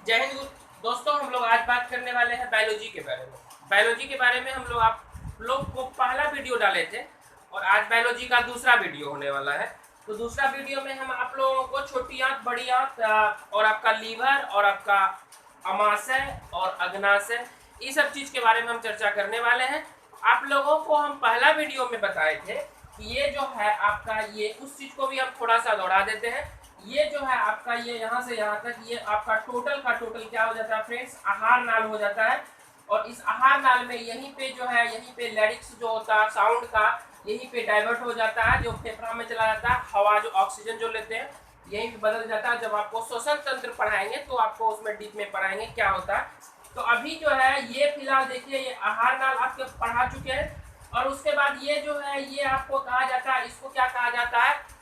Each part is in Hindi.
जय हिंद दोस्तों, हम लोग आज बात करने वाले हैं बायोलॉजी के बारे में। बायोलॉजी के बारे में हम लोग आप लोग को पहला वीडियो डाले थे और आज बायोलॉजी का दूसरा वीडियो होने वाला है। तो दूसरा वीडियो में हम आप लोगों को छोटी आंत, बड़ी आंत और आपका लीवर और आपका अमाशय और अग्नाशय, इस सब चीज़ के बारे में हम चर्चा करने वाले हैं। आप लोगों को हम पहला वीडियो में बताए थे कि ये जो है आपका, ये उस चीज़ को भी हम थोड़ा सा दोहरा देते हैं। ये जो है आपका, ये यहाँ से यहाँ तक, ये आपका टोटल का टोटल क्या हो जाता है फ्रेंड्स, आहार नाल हो जाता है। और इस आहार नाल में यहीं पे जो है, यहीं पे लैरिक्स जो होता है साउंड का, यहीं पे डाइवर्ट हो जाता है, जो फेफड़ा में चला जाता है। हवा जो ऑक्सीजन जो लेते हैं यहीं पे बदल जाता है। जब आपको श्वसन तंत्र पढ़ाएंगे तो आपको उसमें डीप में पढ़ाएंगे क्या होता है। तो अभी जो है ये फिलहाल देखिए, ये आहार नाल आपके पढ़ा चुके हैं। और उसके बाद ये जो है, ये आपको कहा जाता है, इसको क्या कहा जाता है,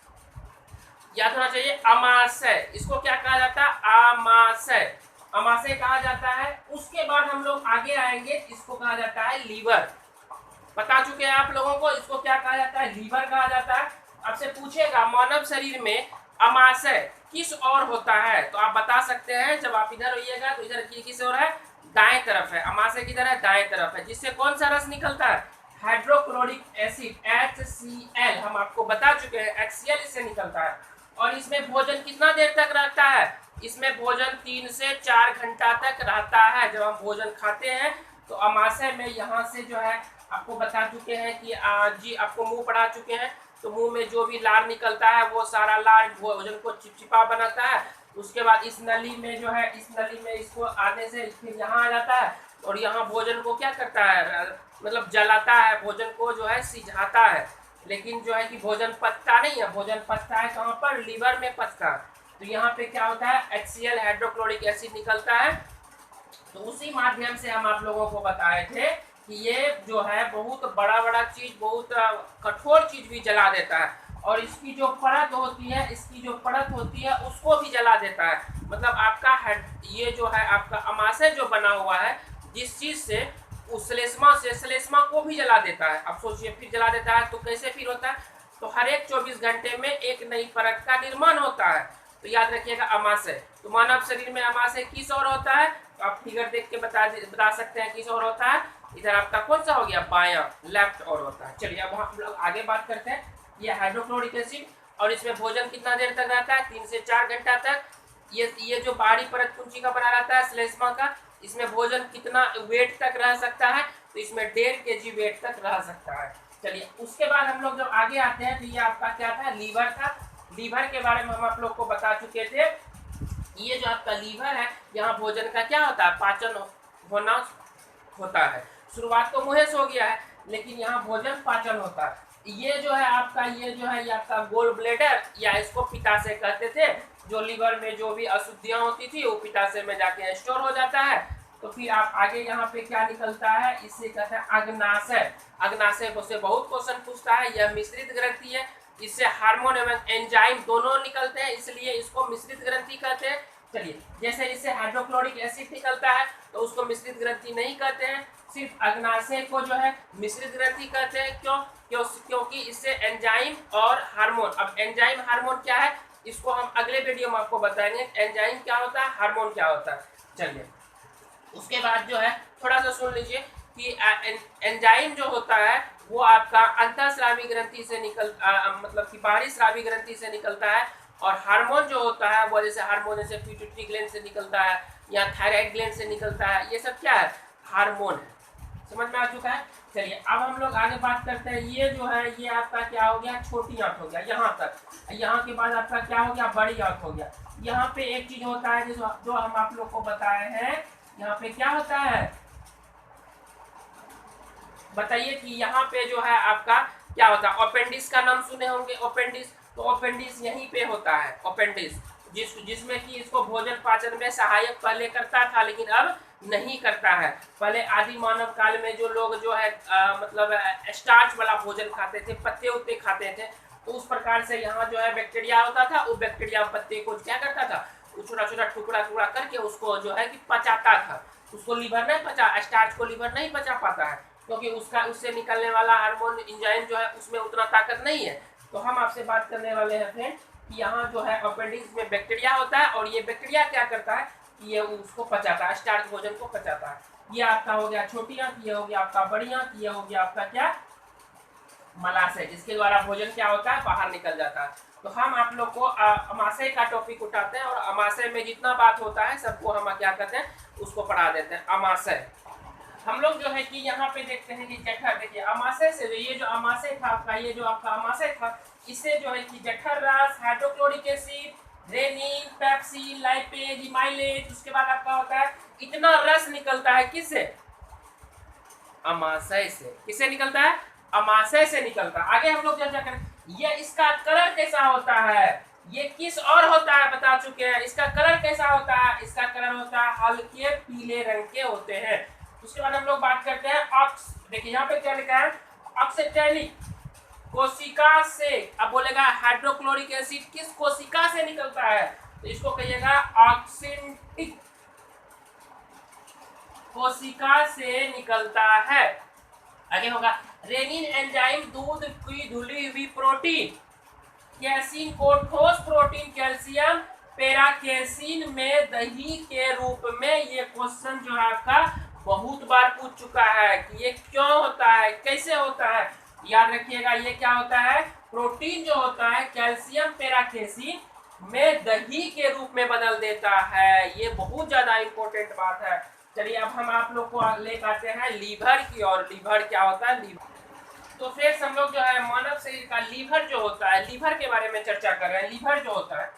याद होना चाहिए, अमाशय। इसको क्या कहा जाता है, अमाशय, अमाशय कहा जाता है। उसके बाद हम लोग आगे आएंगे, इसको कहा जाता है लीवर। बता चुके हैं आप लोगों को, इसको क्या कहा जाता है, लीवर कहा जाता है। आपसे पूछेगा मानव शरीर में अमाशय किस ओर होता है, तो आप बता सकते हैं। जब आप इधर होइएगा तो इधर किस ओर है, दाएं तरफ है। अमाशय किधर है, दाएं तरफ है। जिससे कौन सा रस निकलता है, हाइड्रोक्लोरिक एसिड, HCl। हम आपको बता चुके हैं HCl इससे निकलता है। और इसमें भोजन कितना देर तक रहता है, इसमें भोजन 3 से 4 घंटा तक रहता है। जब हम भोजन खाते हैं तो अमाशय में यहाँ से जो है आपको बता चुके हैं कि जी आपको मुंह पढ़ा चुके हैं। तो मुंह में जो भी लार निकलता है वो सारा लार भोजन को चिपचिपा बनाता है। उसके बाद इस नली में जो है, इस नली में इसको आने से फिर यहाँ आ जाता है और यहाँ भोजन को क्या करता है, मतलब जलाता है, भोजन को जो है सिझाता है। लेकिन जो है कि भोजन पचता नहीं है, भोजन पचता है कहाँ पर, लीवर में पचता है। तो यहाँ पे क्या होता है, HCl हाइड्रोक्लोरिक एसिड निकलता है। तो उसी माध्यम से हम आप लोगों को बताए थे कि ये जो है बहुत बड़ा चीज, बहुत कठोर चीज भी जला देता है। और इसकी जो परत होती है, इसकी जो परत होती है उसको भी जला देता है। मतलब आपका ये जो है आपका अमाशय जो बना हुआ है, जिस चीज से उस श्लेष्मा से, श्लेष्मा को भी जला देता है। अब सोचिए, फिर जला देता है तो कैसे फिर होता है, तो हर एक 24 घंटे में एक नई परत का निर्माण होता है। तो याद रखिएगा अमाशय। तो मानव शरीर में अमाशय किस ओर होता है, तो आप फिगर देख के बता सकते हैं किस ओर होता है। इधर आपका कौन सा हो गया, बाया, लेफ्ट ओर होता है। चलिए अब हम लोग आगे बात करते हैं। ये हाइड्रोक्लोरिक एसिड, और इसमें भोजन कितना देर तक रहता है, 3 से 4 घंटा तक। ये जो बाहरी परत कुंची का बना रहता है, श्लेष्मा का, इसमें भोजन कितना वेट तक रह सकता है, तो इसमें 1.5 kg वेट तक रह सकता है। चलिए उसके बाद हम लोग जब आगे आते हैं तो ये आपका क्या था, लीवर था। लीवर के बारे में हम आप लोग को बता चुके थे। ये जो आपका लीवर है, यहाँ भोजन का क्या होता है, पाचन होता है। शुरुआत तो मुँह से हो गया है, लेकिन यहाँ भोजन पाचन होता है। ये जो है आपका, ये जो है ये आपका गोल ब्लेडर, या इसको पित्ताशय कहते थे। जो लीवर में जो भी अशुद्धियाँ होती थी वो पित्ताशय में जाके स्टोर हो जाता है। तो फिर आप आगे यहाँ पे क्या निकलता है, इससे कहते हैं अग्नाशय। अग्नाशय को से बहुत क्वेश्चन पूछता है। यह मिश्रित ग्रंथि है, इससे हार्मोन एवं एंजाइम दोनों निकलते हैं, इसलिए इसको मिश्रित ग्रंथि कहते हैं। चलिए, जैसे इससे हाइड्रोक्लोरिक एसिड निकलता है तो उसको मिश्रित ग्रंथि नहीं कहते हैं, सिर्फ अग्नाशय को जो है मिश्रित ग्रंथि कहते हैं। क्योंकि इससे एंजाइम और हार्मोन, अब एंजाइम हार्मोन क्या है इसको हम अगले वीडियो में आपको बताएंगे, एंजाइम क्या होता है, हार्मोन क्या होता है। चलिए उसके बाद जो है थोड़ा सा सुन लीजिए कि एंजाइम जो होता है वो आपका अंतःस्रावी ग्रंथि से मतलब कि बाहरी स्रावी ग्रंथि से निकलता है। और हार्मोन जो होता है वो जैसे हार्मोन जैसे पिट्यूटरी ग्लैंड से निकलता है या थायराइड ग्लैंड से निकलता है। ये सब क्या है, हार्मोन है। समझ में आ चुका है। चलिए अब हम लोग आगे बात करते हैं। ये जो है ये आपका क्या हो गया, छोटी आंत हो गया यहाँ तक। यहाँ के बाद आपका क्या हो गया, बड़ी आंत हो गया। यहाँ पे एक चीज होता है जो हम आप लोग को बताए हैं, यहाँ पे क्या होता है बताइए, कि यहाँ पे जो है आपका क्या होता है, अपेंडिक्स का नाम सुने होंगे, अपेंडिक्स। तो अपेंडिक्स यहीं पे होता है, अपेंडिक्स, जिसमें कि इसको भोजन पाचन में सहायक पहले करता था लेकिन अब नहीं करता है। पहले आदि मानव काल में जो लोग जो है मतलब स्टार्च वाला भोजन खाते थे, पत्ते उत्ते खाते थे, तो उस प्रकार से यहाँ जो है बैक्टीरिया होता था। वो बैक्टीरिया पत्ते को क्या करता था, छोटा छोटा टुकड़ा टुकड़ा करके उसको जो है कि पचाता था। उसको लीवर नहीं पचा, स्टार्च को लीवर नहीं पचा पाता है, क्योंकि उससे निकलने वाला हार्मोन एंजाइम जो है उसमें उतना ताकत नहीं है। तो हम आपसे बात करने वाले हैं फ्रेंड कि यहाँ जो है अपेंडिक्स में बैक्टीरिया होता है, और ये बैक्टीरिया क्या करता है, कि ये उसको पचाता है, स्टार्च भोजन को पचाता है। ये आपका हो गया छोटी आंत, ये हो गया आपका बड़ी आंत, ये हो गया आपका क्या मलाशय, जिसके द्वारा भोजन क्या होता है बाहर निकल जाता है। तो हम आप लोग को अमाशय का टॉपिक उठाते हैं और अमाशय में जितना बात होता है सबको हम क्या करते हैं उसको पढ़ा देते हैं। अमाशय हम लोग जो है कि यहाँ पे देखते हैं कि जठर, देखिए अमाशय से ये जो अमाशय था आपका, ये जो आपका अमाशय था, इससे जो है कि जठर रस, hydrochloric acid, rennin, pepsin, lipase, amylase, उसके बाद आपका होता है इतना रस निकलता है किससे, अमाशय से। किससे निकलता है, अमाशय से निकलता है। आगे हम लोग चर्चा करें ये इसका कलर कैसा होता है, ये किस और होता है बता चुके हैं। इसका कलर कैसा होता है, इसका कलर होता है हल्के पीले रंग के होते हैं। उसके बाद हम लोग बात करते हैं ऑक्स, देखिए यहाँ पे क्या लिखा है ऑक्सीटैनिक कोशिका से। अब बोलेगा हाइड्रोक्लोरिक एसिड किस कोशिका से निकलता है, तो इसको कहिएगा ऑक्सीटिक कोशिका से निकलता है। आगे होगा रेनिन एंजाइम दूध की धुली हुई प्रोटीन, कैसीन को ठोस प्रोटीन, कैल्शियम पेराकेसिन में दही के रूप में। ये क्वेश्चन जो है आपका बहुत बार पूछ चुका है कि ये क्यों होता है, कैसे होता है। याद रखिएगा ये क्या होता है, प्रोटीन जो होता है कैल्शियम पेराकेसिन में दही के रूप में बदल देता है। ये बहुत ज्यादा इंपॉर्टेंट बात है। चलिए अब हम आप लोग को लेकर आते हैं लीवर की और। लीवर क्या होता है, लीवर तो फ्रेंड्स हम लोग जो है मानव शरीर का लीवर जो होता है, लीवर के बारे में चर्चा कर रहे हैं। लीवर जो होता है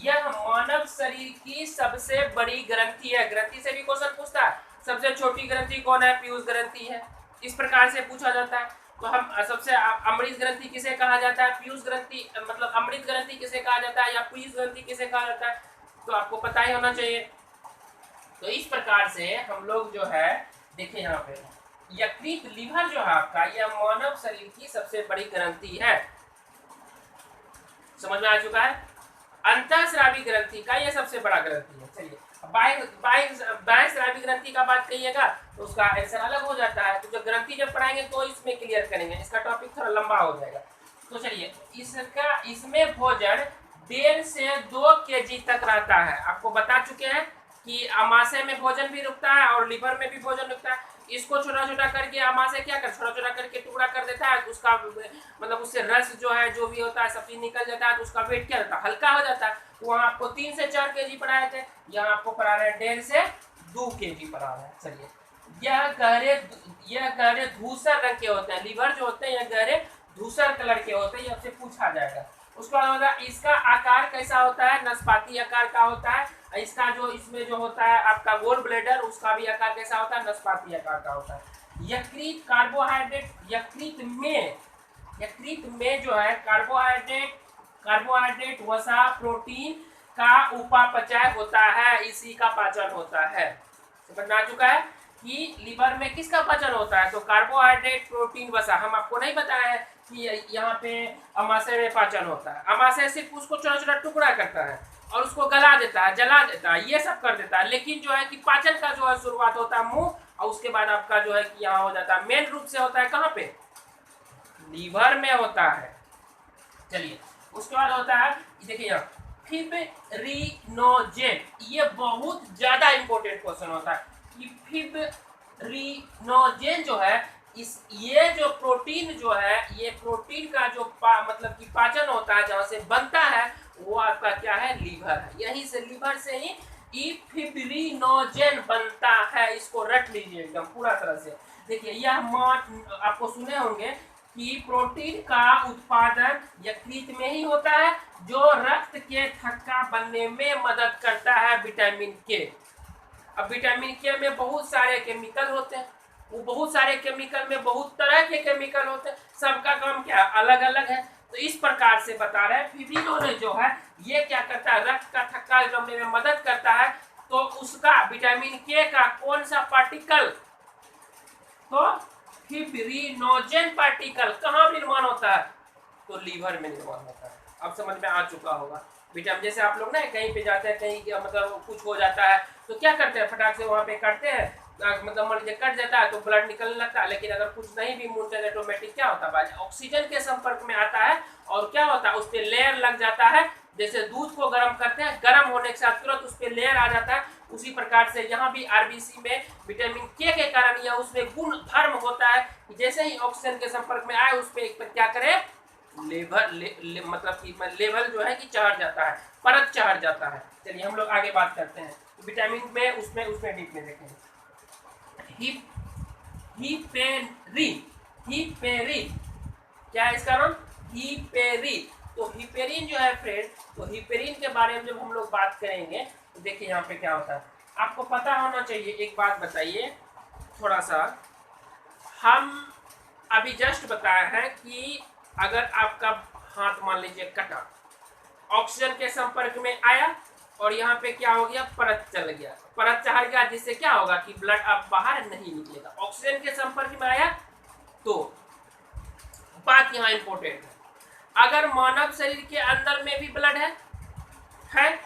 यह मानव शरीर की सबसे बड़ी ग्रंथि है। ग्रंथि से भी क्वेश्चन पूछता है, सबसे छोटी ग्रंथि कौन है, पीयूष ग्रंथि है, इस प्रकार से पूछा जाता है। तो हम सबसे अमृत ग्रंथि किसे कहा जाता है, पीयूष ग्रंथि मतलब अमृत ग्रंथि किसे कहा जाता है या पीयूष ग्रंथि किसे कहा जाता है, तो आपको पता ही होना चाहिए। तो इस प्रकार से हम लोग जो है देखिए यहाँ पे यकृत, लीवर जो है आपका यह मानव शरीर की सबसे बड़ी ग्रंथि है। समझ में आ चुका है। अंतःस्रावी ग्रंथि का यह सबसे बड़ा ग्रंथि है। चलिए बाह्यस्रावी ग्रंथि का बात करिएगा तो उसका आंसर अलग हो जाता है। तो जो ग्रंथि जब पढ़ाएंगे तो इसमें क्लियर करेंगे, इसका टॉपिक थोड़ा लंबा हो जाएगा। तो चलिए इसमें भोजन 1.5 से 2 kg तक रहता है। आपको बता चुके हैं कि अमाशय में भोजन भी रुकता है और लीवर में भी भोजन रुकता है। इसको छोटा छोटा करके अमाशय क्या कर छोटा छोटा करके टुकड़ा कर देता है, तो उसका मतलब उससे रस जो है जो भी होता है सब चीज निकल जाता है, तो उसका वेट क्या रहता है, हल्का हो जाता है। वहाँ आपको 3 से 4 kg पढ़ाए थे, यहाँ आपको पढ़ा रहे हैं 1.5 से 2 kg पढ़ा रहे हैं। चलिए यह गहरे धूसर रंग के होते हैं। लीवर जो होते हैं यह गहरे धूसर कलर के होते हैं, ये आपसे पूछा जाएगा। उसके बाद होगा इसका आकार कैसा होता है, नाशपाती आकार का होता है। इसका जो इसमें जो होता है आपका गोल ब्लेडर, उसका भी आकार कैसा होता है, नाशपाती आकार का होता है। यकृत कार्बोहाइड्रेट, यकृत में जो है कार्बोहाइड्रेट वसा प्रोटीन का उपापचय होता है, इसी का पाचन होता है। समझ में आ चुका है कि लीवर में किसका पाचन होता है, तो कार्बोहाइड्रेट प्रोटीन वसा। हम आपको नहीं बताया है कि यहाँ पे अमाशय में पाचन होता है। अमाशय सिर्फ उसको छोटा छोटा टुकड़ा करता है और उसको गला देता है, जला देता है, ये सब कर देता है। लेकिन जो है कि पाचन का जो है शुरुआत होता है मुंह, और उसके बाद आपका जो है कि यहाँ हो जाता है। मेन रूप से होता है कहाँ पे, लीवर में होता है। चलिए उसके बाद होता है देखिए यहाँ फिब्रिनोजेन, ये बहुत ज्यादा इंपॉर्टेंट क्वेश्चन होता है कि फिब्रिनोजेन जो है ये जो प्रोटीन जो है, ये प्रोटीन का जो मतलब कि पाचन होता है जहाँ से बनता है वो आपका क्या है, लीवर है। यहीं से लीवर से ही फिब्रिनोजेन बनता है। इसको रट लीजिए एकदम पूरा तरह से। देखिए यह आपको सुने होंगे कि प्रोटीन का उत्पादन यकृत में ही होता है, जो रक्त के थक्का बनने में मदद करता है, विटामिन के। अब विटामिन के में बहुत सारे केमिकल होते हैं, वो बहुत सारे केमिकल में बहुत तरह के केमिकल होते हैं, सबका काम क्या अलग अलग है। तो इस प्रकार से बता रहे हैं फिब्रिनोजेन जो है ये क्या करता है, रक्त का थक्का जमने में मदद करता है। तो उसका विटामिन के का कौन सा पार्टिकल, तो फिब्रिनोजेन पार्टिकल कहाँ निर्माण होता है, तो लीवर में निर्माण होता है। अब समझ में आ चुका होगा। विटामिन जैसे आप लोग ना कहीं पे जाते हैं, कहीं मतलब कुछ हो जाता है तो क्या करते हैं, फटाक से वहाँ पे काटते हैं, मतलब मान लीजिए कट जाता है तो ब्लड निकलने लगता है। लेकिन अगर कुछ नहीं भी मुड़ते हैं ऑटोमेटिक क्या होता है, ऑक्सीजन के संपर्क में आता है और क्या होता है उस पर लेयर लग जाता है, जैसे दूध को गर्म करते हैं, गर्म होने के साथ तुरंत उस पर लेयर आ जाता है, उसी प्रकार से यहाँ भी आरबीसी में विटामिन के कारण या उसमें गुण धर्म होता है कि जैसे ही ऑक्सीजन के संपर्क में आए उस पर एक पर क्या करे, मतलब कि लेवल जो है कि चढ़ जाता है, परत चढ़ जाता है। चलिए हम लोग आगे बात करते हैं। तो विटामिन में उसमें डीप में देखें हिपेरिन, क्या है इसका नाम, हिपेरिन। तो हिपेरिन जो है फ्रेंड, तो हिपेरिन के बारे में जब हम लोग बात करेंगे तो देखिए यहाँ पे क्या होता है, आपको पता होना चाहिए। एक बात बताइए थोड़ा सा, हम अभी जस्ट बताया है कि अगर आपका हाथ मान लीजिए कटा, ऑक्सीजन के संपर्क में आया और यहाँ पे क्या हो गया, परत चल गया, परत चढ़ गया, जिससे क्या होगा कि ब्लड अब बाहर नहीं निकलेगा। ऑक्सीजन के संपर्क में आया तो बात यहाँ इंपॉर्टेंट है, अगर मानव शरीर के अंदर में भी ब्लड है,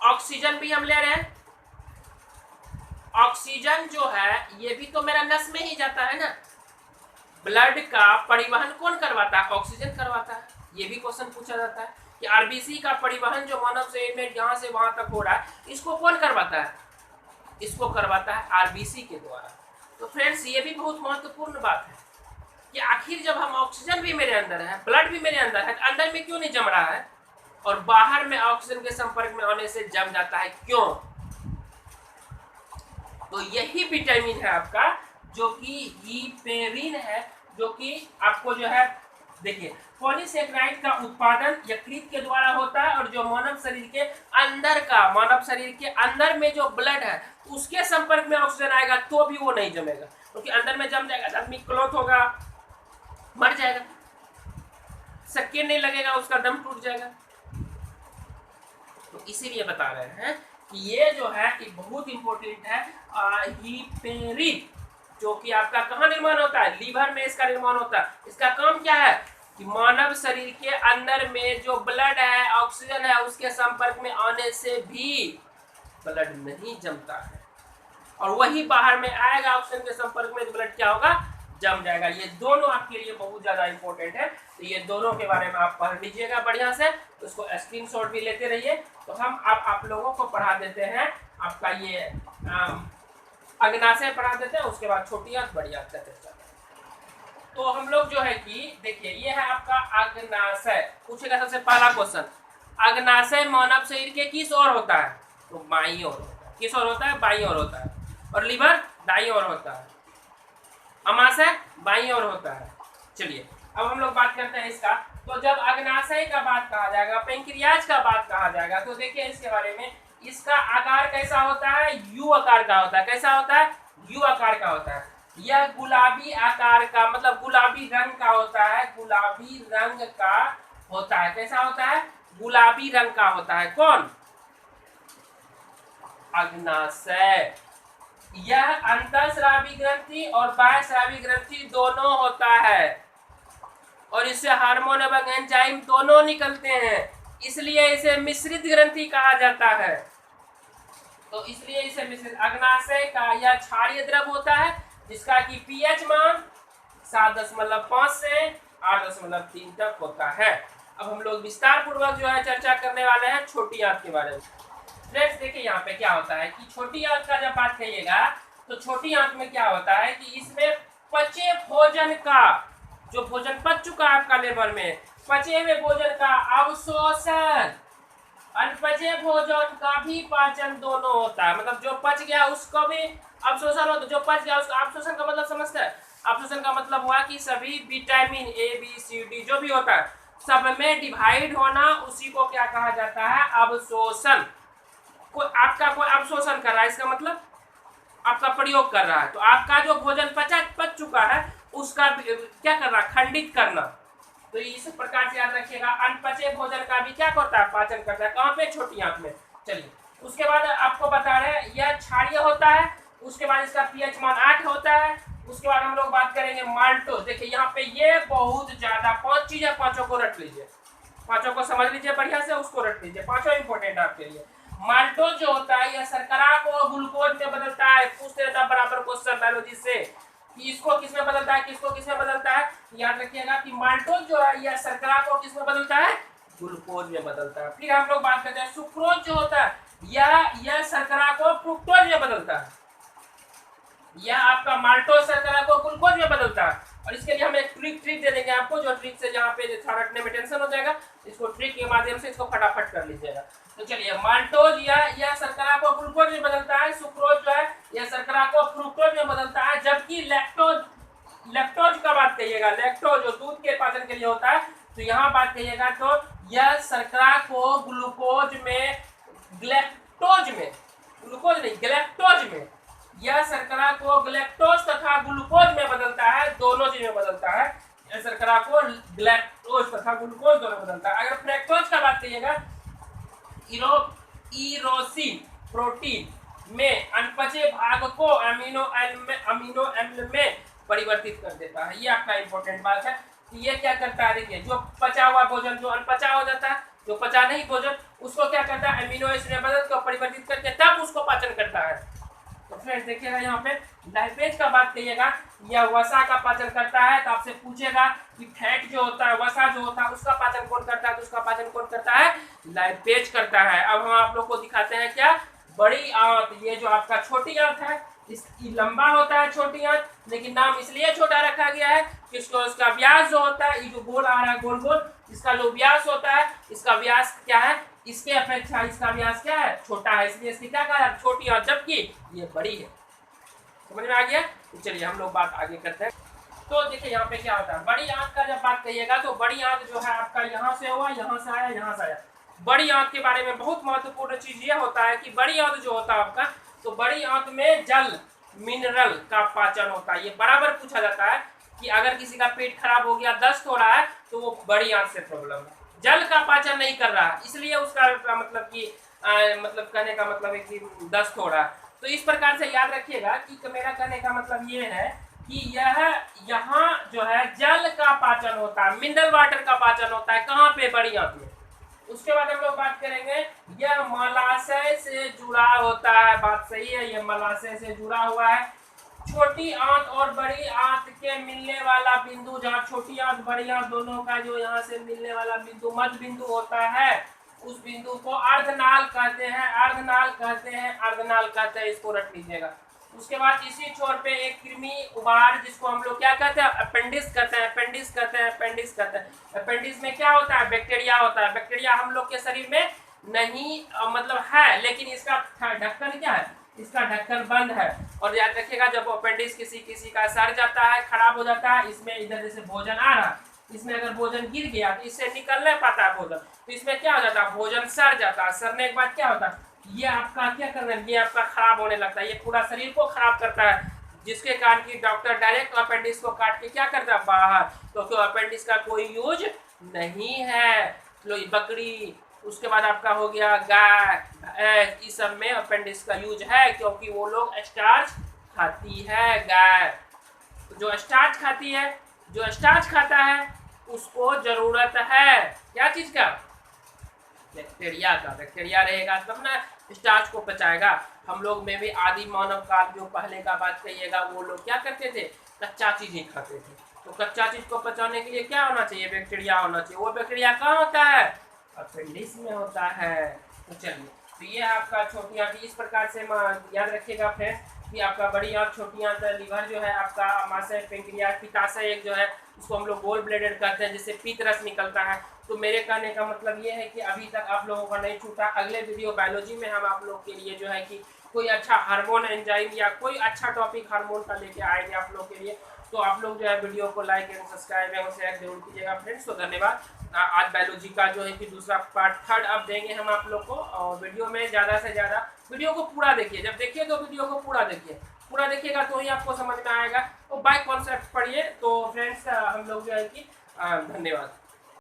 ऑक्सीजन भी हम ले रहे हैं, ऑक्सीजन जो है ये भी तो मेरा नस में ही जाता है ना। ब्लड का परिवहन कौन करवाता है, ऑक्सीजन करवाता है। ये भी क्वेश्चन पूछा जाता है कि आरबीसी का परिवहन जो मानव शरीर में यहाँ से वहां तक हो रहा है, इसको कौन करवाता है, इसको करवाता है आरबीसी के द्वारा। तो फ्रेंड्स ये भी बहुत महत्वपूर्ण बात है कि आखिर जब हम ऑक्सीजन भी मेरे अंदर है, ब्लड भी मेरे अंदर है, अंदर में क्यों नहीं जम रहा है और बाहर में ऑक्सीजन के संपर्क में आने से जम जाता है, क्यों? तो यही विटामिन है आपका जो कि हिपेरिन है, जो कि आपको जो है देखिए पॉलीसेकेराइड का उत्पादन यकृत के द्वारा होता है और जो मानव शरीर के अंदर का, मानव शरीर के अंदर में जो ब्लड है उसके संपर्क में ऑक्सीजन आएगा तो भी वो नहीं जमेगा, क्योंकि अंदर में जम जाएगा, आदमी क्लॉथ होगा, मर जाएगा, सेकेंड नहीं लगेगा, उसका दम टूट जाएगा। तो इसीलिए बता रहे हैं कि ये जो है ये बहुत इंपॉर्टेंट है। हिपेरिन जो कि आपका कहाँ निर्माण होता है, लीवर में इसका निर्माण होता है। इसका काम क्या है कि मानव शरीर के अंदर में जो ब्लड है, ऑक्सीजन है, उसके संपर्क में आने से भी ब्लड नहीं जमता है और वही बाहर में आएगा, ऑक्सीजन के संपर्क में ब्लड क्या होगा, जम जाएगा। ये दोनों आपके लिए बहुत ज्यादा इंपॉर्टेंट है, तो ये दोनों के बारे में आप पढ़ लीजिएगा बढ़िया से, उसको स्क्रीनशॉट भी लेते रहिए। तो हम अब आप लोगों को पढ़ा देते हैं आपका ये अग्नाशय पढ़ा देते हैं, उसके बाद छोटी आंत बड़ी आंत का चर्चा। तो हम लोग जो है कि देखिए ये है आपका अग्नाशय। पूछेगा सबसे पहला क्वेश्चन, अग्नाशय मानव शरीर के किस ओर होता है, तो बाईं ओर होता है। किस ओर होता है, बाईं ओर होता है। और लीवर दाईं ओर होता है, अमाशय बाईं ओर होता है। चलिए अब हम लोग बात करते हैं इसका। तो जब अग्नाशय का बात कहा जाएगा, पेंक्रियाज का बात कहा जाएगा, तो देखिए इसके बारे में, इसका आकार कैसा होता है, यू आकार का होता है। कैसा होता है, यू आकार का होता है। यह गुलाबी आकार का, मतलब गुलाबी रंग का होता है, गुलाबी रंग का होता है। कैसा होता है, गुलाबी रंग का होता है। कौन, अग्नाशय। यह अंतःस्रावी ग्रंथि और बाह्यस्रावी ग्रंथि दोनों होता है और इससे हार्मोन एवं एंजाइम दोनों निकलते हैं, इसलिए इसे मिश्रित ग्रंथि कहा जाता है। तो इसलिए इसे मिश्रित, अग्नाशय का यह क्षारीय द्रव होता है जिसका कि पीएच मान 7.5 से 8.3 तक होता है। अब हम लोग विस्तार पूर्वक जो है चर्चा करने वाले हैं छोटी आंत के बारे में। फ्रेंड्स देखिए यहाँ पे क्या होता है कि छोटी आंत का जब बात करिएगा तो छोटी आंत में क्या होता है कि इसमें पचे भोजन का, जो भोजन पच चुका है आपका लेबर में, पचे हुए भोजन का अवशोषण, अनपचे भोजन का भी पाचन दोनों होता है। मतलब जो पच गया उसका भी अवशोषण होता है, जो पच गया उसका अवशोषण का मतलब समझते हैं। अवशोषण का मतलब हुआ कि सभी vitamin A B C D जो भी होता है सब में डिवाइड होना, उसी को क्या कहा जाता है, अवशोषण। कोई आपका कोई अवशोषण कर रहा है, इसका मतलब आपका प्रयोग कर रहा है। तो आपका जो भोजन पच चुका है उसका क्या कर रहा है, खंडित करना। तो इस प्रकार से याद रखिएगा, अनपचे भोजन का भी क्या करता है, पाचन करता है। कहाँ पे, छोटी आंत में। चलिए उसके बाद आपको बता रहे हैं यह क्षारीय होता है, उसके बाद इसका पीएच मान 8 होता है। उसके बाद हम लोग बात करेंगे माल्टोज। देखिए यहाँ पे ये बहुत ज्यादा 5 चीजें, पांचों को रट लीजिए, पांचों को समझ लीजिए बढ़िया से, उसको रट लीजिए, पांचों इंपॉर्टेंट आपके लिए। माल्टोज जो होता है यह शर्करा को ग्लूकोज में बदलता है। पूछते रहता है बराबर क्वेश्चन बायोलॉजी से कि इसको किसमें बदलता है, किसको किसमें बदलता है। याद रखिएगा कि माल्टोज जो है यह शर्करा को किसमें बदलता है, ग्लूकोज में बदलता है। फिर हम लोग बात करते हैं सुक्रोज जो होता है यह शर्करा को फ्रुक्टोज में बदलता है। यह आपका माल्टोज शर्करा को ग्लूकोज में बदलता है। और इसके लिए हम एक ट्रिक दे देंगे आपको, जो ट्रिक से जहाँ पे थोड़ा रखने में टेंशन हो जाएगा, इसको ट्रिक के माध्यम से इसको फटाफट कर लीजिएगा। तो चलिए, माल्टोज यह शर्करा को ग्लूकोज में बदलता है, सुक्रोज जो है यह शर्करा को फ्रुक्टोज में बदलता है, जबकि लैक्टोज का बात कहिएगा, लैक्टोज जो दूध के पाचन के लिए होता है, तो यहाँ बात कहिएगा तो यह शर्करा को ग्लूकोज में ग्लैक्टोज में, ग्लूकोज नहीं ग्लैक्टोज में, यह शर्करा को ग्लैक्टोज तथा ग्लूकोज में बदलता है, दोनों चीज में बदलता है। यह शर्करा को ग्लैक्टोज तथा ग्लूकोज दोनों बदलता है। अगर फ्रैक्टोज का बात करिएगा, इरोसिन प्रोटीन में अनपचे भाग को अमीनो एम्ल में परिवर्तित कर देता है। ये आपका इंपॉर्टेंट बात है। तो ये क्या करता है, देखिए, जो पचा हुआ भोजन जो अनपचा हो जाता है, जो पचा नहीं भोजन, उसको क्या करता है, अमीनो एसिड में बदल कर परिवर्तित करके तब उसको पाचन करता है। तो फ्रेंड्स देखिएगा, यहाँ पे लाइपेज का बात करिएगा, यह वसा का पाचन करता है। तो आपसे पूछेगा कि फैट जो होता है, वसा जो होता है, उसका पाचन कौन करता है, तो उसका पाचन कौन करता है, लाइपेज करता है। अब हम आप लोग को दिखाते हैं क्या, बड़ी आंत। ये जो आपका छोटी आंत है, इसकी लंबा होता है छोटी आंत, लेकिन नाम इसलिए छोटा रखा गया है कि इसका व्यास जो होता है, ये जो गोल आ रहा है गोल गोल, इसका जो व्यास होता है, इसका व्यास क्या है, इसके अपेक्षा इसका व्यास क्या है, छोटा है, इसलिए इसकी क्या कहा है, छोटी आंत, जबकि ये बड़ी है। समझ में आ गया। तो चलिए हम लोग बात आगे करते हैं। तो देखिए यहाँ पे क्या होता है, बड़ी आंत का जब बात करिएगा, तो बड़ी आंत जो है आपका यहाँ से हुआ, यहाँ से आया, यहाँ से आया। बड़ी आंत के बारे में बहुत महत्वपूर्ण चीज ये होता है कि बड़ी आंत जो होता है आपका, तो बड़ी आंत में जल मिनरल का पाचन होता है। ये बराबर पूछा जाता है कि अगर किसी का पेट खराब हो गया, दस्त हो रहा है, तो वो बड़ी आंत से प्रॉब्लम है, जल का पाचन नहीं कर रहा है, इसलिए उसका मतलब कि मतलब कहने का मतलब है कि दस्त हो रहा है। तो इस प्रकार से याद रखिएगा कि मेरा कहने का मतलब ये है कि यहाँ जो है जल का पाचन होता है, मिनरल वाटर का पाचन होता है, कहाँ पे, बड़ी आंत में। उसके बाद हम लोग बात करेंगे, यह मलाशय से जुड़ा होता है। बात सही है, यह मलाशय से जुड़ा हुआ है। छोटी आंत और बड़ी आंत के मिलने वाला बिंदु, जहाँ छोटी आंत बड़ी आंत दोनों का जो यहाँ से मिलने वाला बिंदु मध्य बिंदु होता है, उस बिंदु को अर्धनाल कहते हैं, अर्धनाल कहते हैं, अर्धनाल कहते हैं, इसको रख लीजिएगा। उसके बाद इसी छोर पे एक कृमि उभार, जिसको हम लोग क्या कहते हैं, अपेंडिक्स कहते हैं, अपेंडिक्स कहते हैं, अपेंडिक्स कहते हैं। अपेंडिक्स में क्या होता है, बैक्टीरिया होता है। बैक्टीरिया हम लोग के शरीर में नहीं मतलब है, लेकिन इसका ढक्कन क्या है, इसका ढक्कन बंद है। और याद रखिएगा, जब अपेंडिक्स किसी का सड़ जाता है, खराब हो जाता है, इसमें इधर जैसे भोजन आ रहा है, इसमें अगर भोजन गिर गया तो इससे निकल नहीं पाता है भोजन, तो इसमें क्या हो जाता है, भोजन सड़ जाता है। सड़ने के बाद क्या होता है, ये आपका क्या करना है, ये आपका खराब होने लगता है, ये पूरा शरीर को खराब करता है, जिसके कारण की डॉक्टर डायरेक्ट अपेंडिक्स को काट के क्या करता है, बाहर। तो अपेंडिक्स का कोई यूज नहीं है। तो बकरी, उसके बाद आपका हो गया गाय, इस सब में अपेंडिक्स का यूज है, क्योंकि वो लोग स्टार्च खाती है गाय। तो जो स्टार्च खाती है, जो स्टार्च खाता है, उसको जरूरत है क्या चीज का, बैक्टीरिया का। बैक्टीरिया रहेगा तब ना स्टार्च को पचाएगा। हम लोग में भी आदि मानव काल जो पहले का बात कहिएगा, वो लोग क्या करते थे, कच्चा चीज ही खाते थे। तो कच्चा चीज को पचाने के लिए क्या होना चाहिए, बैक्टीरिया होना चाहिए। वो बैक्टीरिया कहाँ होता है, अपेंडिक्स में होता है। तो चलिए, तो ये आपका छोटी आंत, इस प्रकार से याद रखिएगा फ्रेंड्स कि आपका बड़ी आंत, छोटी आंत, लीवर जो है आपका, अमाशय, पेंक्रियास, पित्ताशय एक जो है उसको हम लोग गोल ब्लेडेड कहते हैं, जिससे पीत रस निकलता है। तो मेरे कहने का मतलब ये है कि अभी तक आप लोगों का नहीं छूटा, अगले वीडियो बायोलॉजी में हम आप लोग के लिए जो है कि कोई अच्छा हार्मोन एंजाइम या कोई अच्छा टॉपिक हार्मोन का लेके आएंगे आप लोग के लिए। तो आप लोग जो है वीडियो को लाइक एंड सब्सक्राइब एवं शेयर जरूर कीजिएगा फ्रेंड्स। तो धन्यवाद। आज बायोलॉजी का जो है कि दूसरा पार्ट 3 अब देंगे हम आप लोग को, और वीडियो में ज़्यादा से ज़्यादा वीडियो को पूरा देखिए। जब देखिए तो वीडियो को पूरा देखिए, पूरा देखिएगा तो ही आपको समझ में आएगा। तो बाय कॉन्सेप्ट पढ़िए। तो फ्रेंड्स हम लोग जो है कि धन्यवाद।